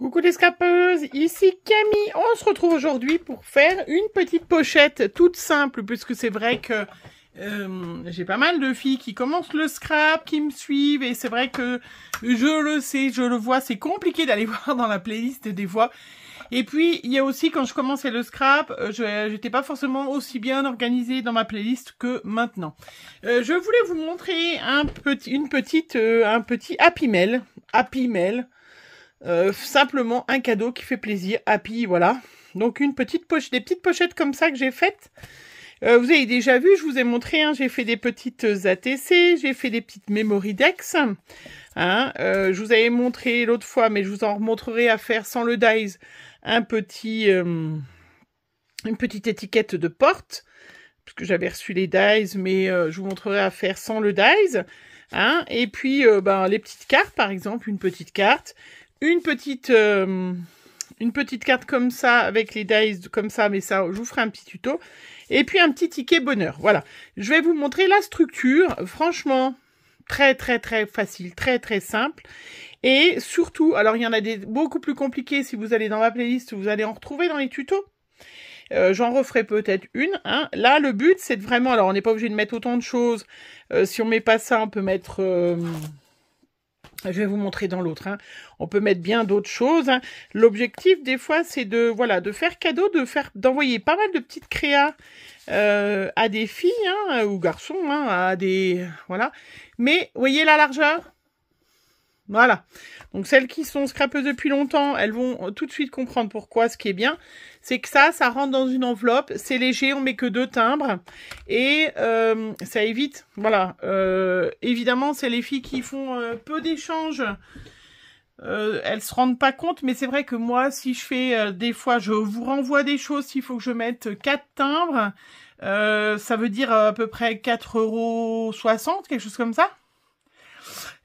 Coucou les scrapeuses, ici Camille. On se retrouve aujourd'hui pour faire une petite pochette toute simple, puisque c'est vrai que j'ai pas mal de filles qui commencent le scrap, qui me suivent, et c'est vrai que je le sais, je le vois, c'est compliqué d'aller voir dans la playlist des fois. Et puis, il y a aussi, quand je commençais le scrap, j'étais pas forcément aussi bien organisée dans ma playlist que maintenant. Je voulais vous montrer un petit Happy Mail. Simplement un cadeau qui fait plaisir. Happy, voilà. Donc, des petites pochettes comme ça que j'ai faites. Vous avez déjà vu, je vous ai montré, hein, j'ai fait des petites ATC, j'ai fait des petites Memory Dex. Hein, je vous avais montré l'autre fois, mais je vous en remontrerai à faire sans le dies, une petite étiquette de porte, parce que j'avais reçu les dies, mais je vous montrerai à faire sans le dies. Hein, et puis les petites cartes, par exemple, une petite carte comme ça, avec les dies comme ça, mais ça, je vous ferai un petit tuto. Et puis un petit ticket bonheur, voilà. Je vais vous montrer la structure, franchement, très facile, très simple. Et surtout, alors il y en a des beaucoup plus compliqués, si vous allez dans ma playlist, vous allez en retrouver dans les tutos. J'en referai peut-être une. Hein. Là, le but, c'est de vraiment... Alors, on n'est pas obligé de mettre autant de choses. Si on met pas ça, on peut mettre... je vais vous montrer dans l'autre. Hein. On peut mettre bien d'autres choses. Hein. L'objectif, des fois, c'est de faire cadeau, d'envoyer pas mal de petites créas à des filles hein, ou garçons, hein, à des... Voilà. Mais, voyez la largeur? Voilà. Donc, celles qui sont scrapeuses depuis longtemps, elles vont tout de suite comprendre pourquoi. Ce qui est bien, c'est que ça rentre dans une enveloppe. C'est léger, on met que 2 timbres. Et ça évite, voilà. Évidemment, c'est les filles qui font peu d'échanges. Elles se rendent pas compte, mais c'est vrai que moi, si je fais des fois, je vous renvoie des choses, s'il faut que je mette 4 timbres, ça veut dire à peu près 4,60 €, quelque chose comme ça.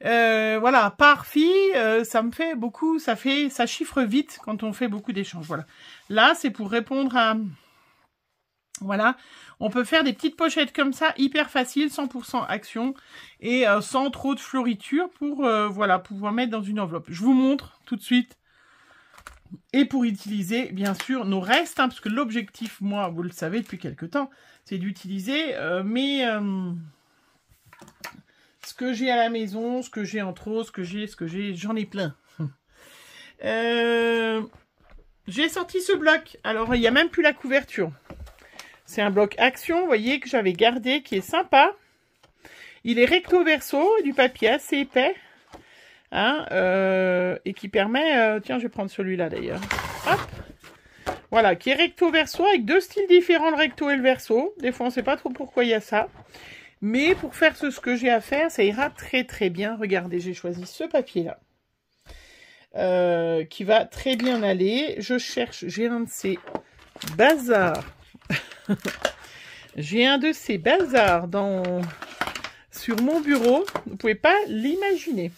Voilà, par fille, ça me fait beaucoup, ça chiffre vite quand on fait beaucoup d'échanges, voilà. Là, c'est pour répondre à... Voilà, on peut faire des petites pochettes comme ça, hyper faciles, 100% action, et sans trop de floriture pour, voilà, pouvoir mettre dans une enveloppe. Je vous montre tout de suite. Et pour utiliser, bien sûr, nos restes, hein, parce que l'objectif, moi, vous le savez depuis quelques temps, c'est d'utiliser ce que j'ai à la maison, ce que j'ai en trop, j'en ai plein. J'ai sorti ce bloc. Alors, il n'y a même plus la couverture. C'est un bloc action, vous voyez, que j'avais gardé, qui est sympa. Il est recto verso, du papier assez épais. Hein, et qui permet... tiens, je vais prendre celui-là d'ailleurs. Hop. Voilà, qui est recto verso, avec 2 styles différents, le recto et le verso. Des fois, on ne sait pas trop pourquoi il y a ça. Mais pour faire ce que j'ai à faire, ça ira très bien. Regardez, j'ai choisi ce papier-là. Qui va très bien aller. Je cherche, j'ai un de ces bazars. J'ai un de ces bazars sur mon bureau. Vous ne pouvez pas l'imaginer.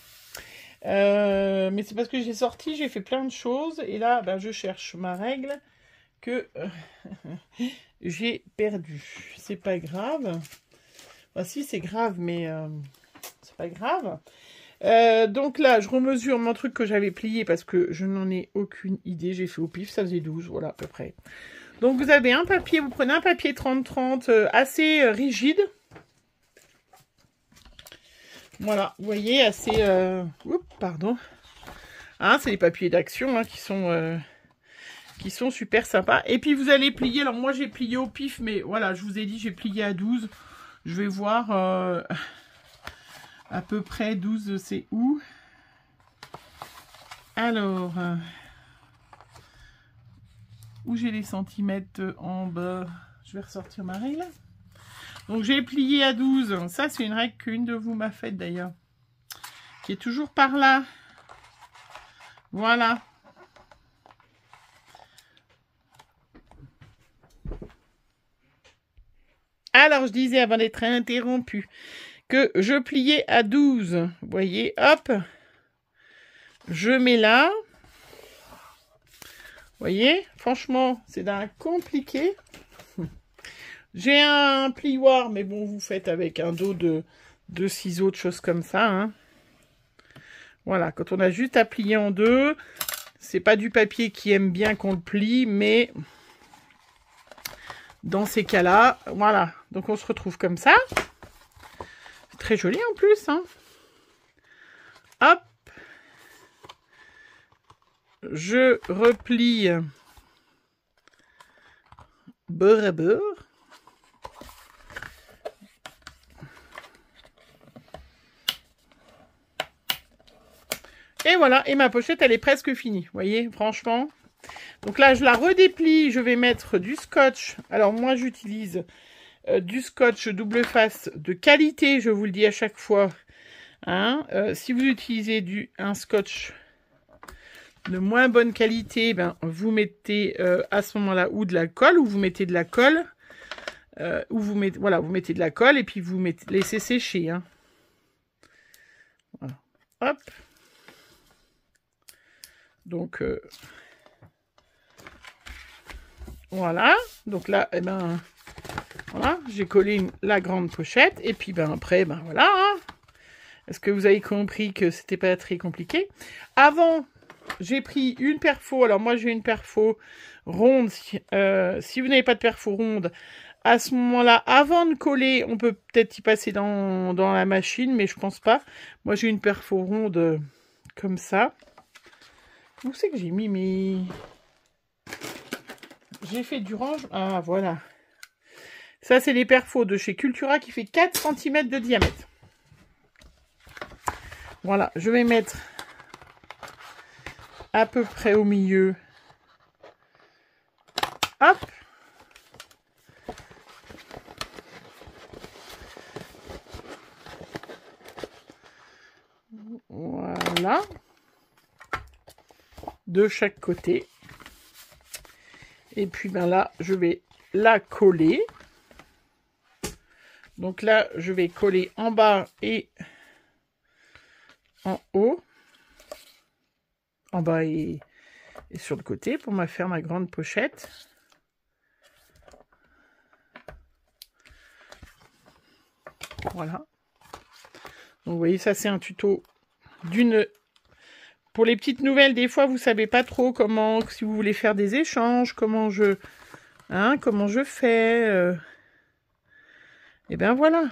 Mais c'est parce que j'ai sorti, j'ai fait plein de choses. Et là, ben, je cherche ma règle que j'ai perdue. C'est pas grave. Enfin, si, c'est grave, mais c'est pas grave. Donc là, je remesure mon truc que j'avais plié parce que je n'en ai aucune idée. J'ai fait au pif, ça faisait 12, voilà, à peu près. Donc vous avez un papier, vous prenez un papier 30-30 assez rigide. Voilà, vous voyez, assez... Oups, pardon. Hein, c'est les papiers d'action hein, qui sont super sympas. Et puis vous allez plier, alors moi j'ai plié au pif, mais voilà, je vous ai dit, j'ai plié à 12. Je vais voir à peu près 12, c'est où? Alors, où j'ai les centimètres en bas? Je vais ressortir ma règle. Donc, j'ai plié à 12. Ça, c'est une règle qu'une de vous m'a faite d'ailleurs. Qui est toujours par là. Voilà. Alors, je disais avant d'être interrompu que je pliais à 12. Vous voyez, hop. Je mets là. Vous voyez, franchement, c'est d'un compliqué. J'ai un plioir, mais bon, vous faites avec un dos de ciseaux, de choses comme ça. Hein. Voilà, quand on a juste à plier en deux, C'est pas du papier qui aime bien qu'on le plie, mais dans ces cas-là, voilà. Donc on se retrouve comme ça. C'est très joli en plus, hein. Hop. Je replie beurre à beurre. Et voilà, et ma pochette, elle est presque finie. Vous voyez, franchement. Donc là, je la redéplie. Je vais mettre du scotch. Alors moi, j'utilise du scotch double face de qualité. Je vous le dis à chaque fois. Hein. Si vous utilisez un scotch de moins bonne qualité, ben, vous mettez à ce moment-là ou de la colle, ou vous mettez de la colle. Ou vous mettez, voilà, vous mettez de la colle et puis vous laissez sécher. Hein. Voilà. Hop. Donc, voilà. Donc là, eh ben, voilà, j'ai collé la grande pochette. Et puis, ben, après, ben, voilà. Hein. Est-ce que vous avez compris que c'était pas très compliqué? Avant, j'ai pris une perfo. Alors, moi, j'ai une perfo ronde. Si vous n'avez pas de perfo ronde, à ce moment-là, avant de coller, on peut peut-être y passer dans la machine, mais je pense pas. Moi, j'ai une perfo ronde comme ça. Où c'est que j'ai mis mes... J'ai fait du range. Ah, voilà. Ça, c'est les perfos de chez Cultura qui fait 4 cm de diamètre. Voilà, je vais mettre à peu près au milieu. Hop. Voilà. De chaque côté. Et puis ben là, je vais la coller. Donc là, je vais coller en bas et en haut. En bas et sur le côté pour me faire ma grande pochette. Voilà. Donc vous voyez, ça c'est un tuto d'une... Pour les petites nouvelles, des fois, vous savez pas trop comment, si vous voulez faire des échanges, comment je fais. Et ben voilà.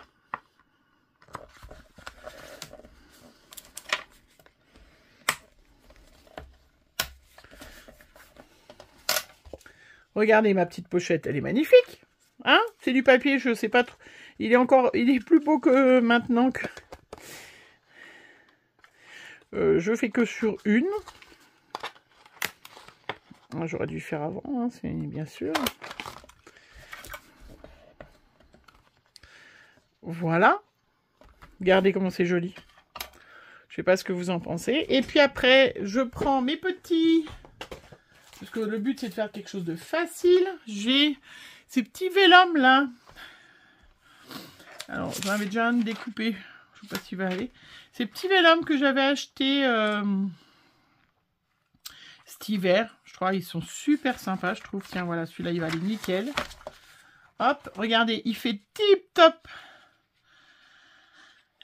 Regardez ma petite pochette, elle est magnifique. Hein? C'est du papier, je sais pas trop. Il est plus beau que maintenant que... je fais que sur une. J'aurais dû faire avant, hein, c'est bien sûr. Voilà. Regardez comment c'est joli. Je sais pas ce que vous en pensez. Et puis après, je prends mes petits... Parce que le but, c'est de faire quelque chose de facile. J'ai ces petits vélums là. Alors, j'en avais déjà un découpé. Je sais pas s'il va aller. Ces petits vélums que j'avais achetés cet hiver. Je crois ils sont super sympas, je trouve. Tiens, voilà, celui-là, il va aller nickel. Hop, regardez, il fait tip top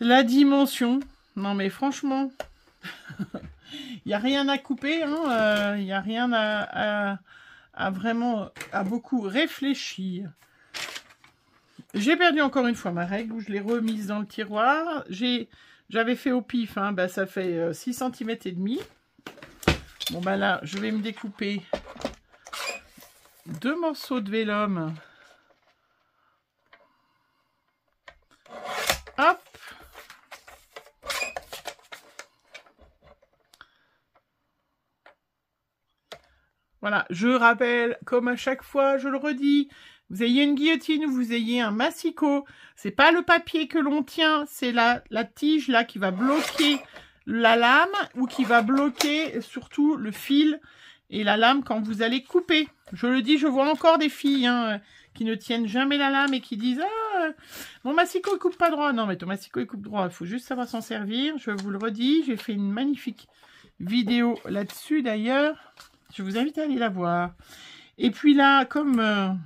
la dimension. Non, mais franchement, il n'y a rien à couper. Hein, il n'y a rien à vraiment, à beaucoup réfléchir. J'ai perdu encore une fois ma règle où je l'ai remise dans le tiroir. J'avais fait au pif, hein, bah, ça fait 6 cm et demi. Bon bah là, je vais me découper 2 morceaux de vélum. Hop. Voilà, je rappelle, comme à chaque fois, je le redis, vous ayez une guillotine ou vous ayez un massicot, c'est pas le papier que l'on tient, c'est la tige là qui va bloquer la lame ou qui va bloquer surtout le fil et la lame quand vous allez couper. Je le dis, je vois encore des filles hein, qui ne tiennent jamais la lame et qui disent « Ah, mon massicot il coupe pas droit ». Non mais ton massicot il coupe droit, il faut juste savoir s'en servir. Je vous le redis, j'ai fait une magnifique vidéo là-dessus d'ailleurs. Je vous invite à aller la voir. Et puis là, comme...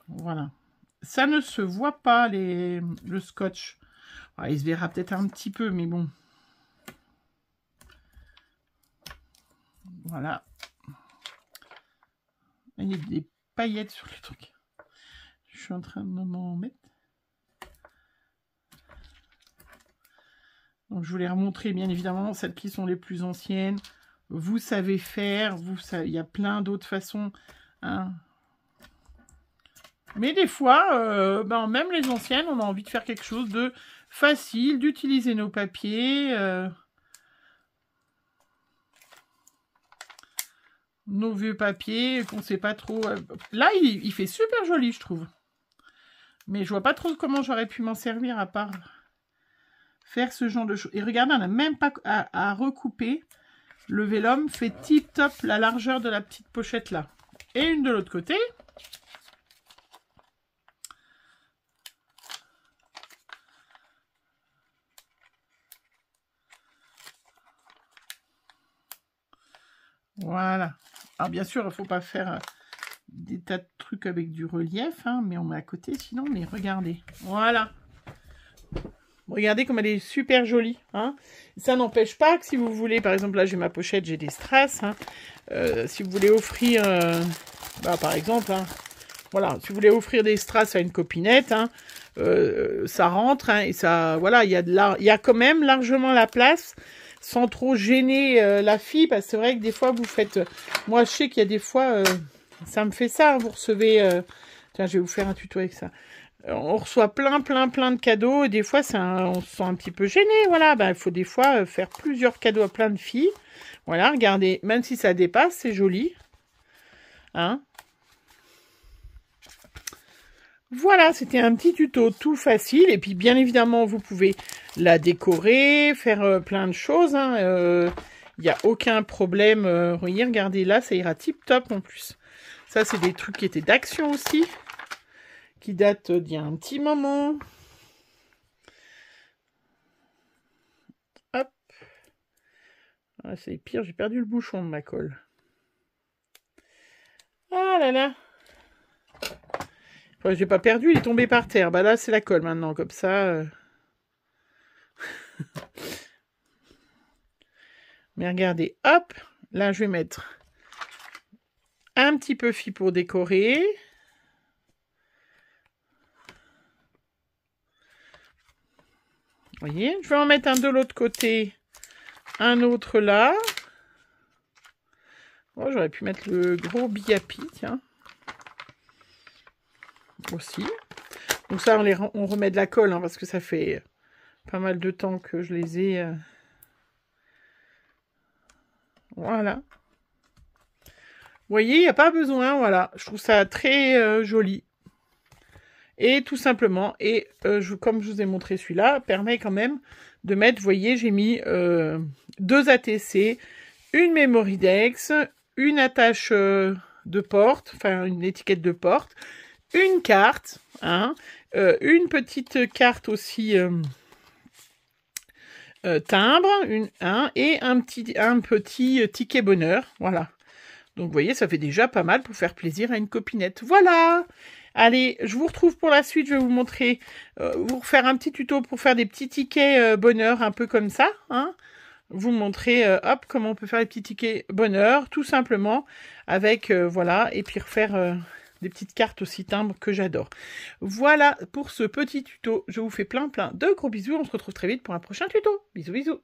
voilà. Ça ne se voit pas, le scotch. Alors, il se verra peut-être un petit peu, mais bon. Voilà. Il y a des paillettes sur le truc. Je suis en train de m'en mettre. Donc, je vous les remontrer, bien évidemment, celles qui sont les plus anciennes. Vous savez faire, il y a plein d'autres façons. Hein. Mais des fois, même les anciennes, on a envie de faire quelque chose de facile, d'utiliser nos papiers, nos vieux papiers, qu'on ne sait pas trop. Là, il fait super joli, je trouve. Mais je vois pas trop comment j'aurais pu m'en servir à part faire ce genre de choses. Et regardez, on n'a même pas à recouper. Le vélum fait tip top la largeur de la petite pochette là. Et une de l'autre côté. Voilà. Alors bien sûr, il ne faut pas faire des tas de trucs avec du relief, hein, mais on met à côté sinon, mais regardez. Voilà. Regardez comme elle est super jolie. Hein. Ça n'empêche pas que si vous voulez, par exemple, là j'ai ma pochette, j'ai des strass. Hein, si vous voulez offrir, par exemple, hein, voilà, si vous voulez offrir des strass à une copinette, hein, ça rentre hein, et ça, voilà, il y a quand même largement la place sans trop gêner la fille, parce que c'est vrai que des fois vous faites, moi je sais qu'il y a des fois, ça me fait ça, vous recevez, tiens, je vais vous faire un tuto avec ça. On reçoit plein de cadeaux et des fois on se sent un petit peu gêné, voilà, il faut des fois faire plusieurs cadeaux à plein de filles, voilà, regardez, même si ça dépasse, c'est joli, hein. Voilà, c'était un petit tuto tout facile, et puis bien évidemment vous pouvez la décorer, faire plein de choses, hein, il n'y a aucun problème, regardez là, ça ira tip top en plus. Ça c'est des trucs qui étaient d'Action aussi, qui date d'il y a un petit moment. Hop. Ah, c'est pire, j'ai perdu le bouchon de ma colle. Ah là là. Enfin, j'ai pas perdu, il est tombé par terre. Bah là, c'est la colle maintenant, comme ça. Mais regardez, hop. Là, je vais mettre un petit peu fille pour décorer. Vous voyez, je vais en mettre un de l'autre côté, un autre là. Oh, j'aurais pu mettre le gros biapi, tiens. Aussi. Donc ça, on remet de la colle, hein, parce que ça fait pas mal de temps que je les ai. Voilà. Vous voyez, il n'y a pas besoin, voilà. Je trouve ça très joli. Et tout simplement, et comme je vous ai montré celui-là, permet quand même de mettre, vous voyez, j'ai mis 2 ATC, une Memoridex, une attache de porte, enfin une étiquette de porte, une carte, hein, une petite carte aussi timbre, et un petit ticket bonheur, voilà. Donc vous voyez, ça fait déjà pas mal pour faire plaisir à une copinette. Voilà. Allez, je vous retrouve pour la suite. Je vais vous montrer, vous faire un petit tuto pour faire des petits tickets bonheur, un peu comme ça. Hein. Vous montrer, hop, comment on peut faire les petits tickets bonheur, tout simplement, avec, voilà, et puis refaire des petites cartes aussi timbres que j'adore. Voilà pour ce petit tuto. Je vous fais plein de gros bisous. On se retrouve très vite pour un prochain tuto. Bisous, bisous.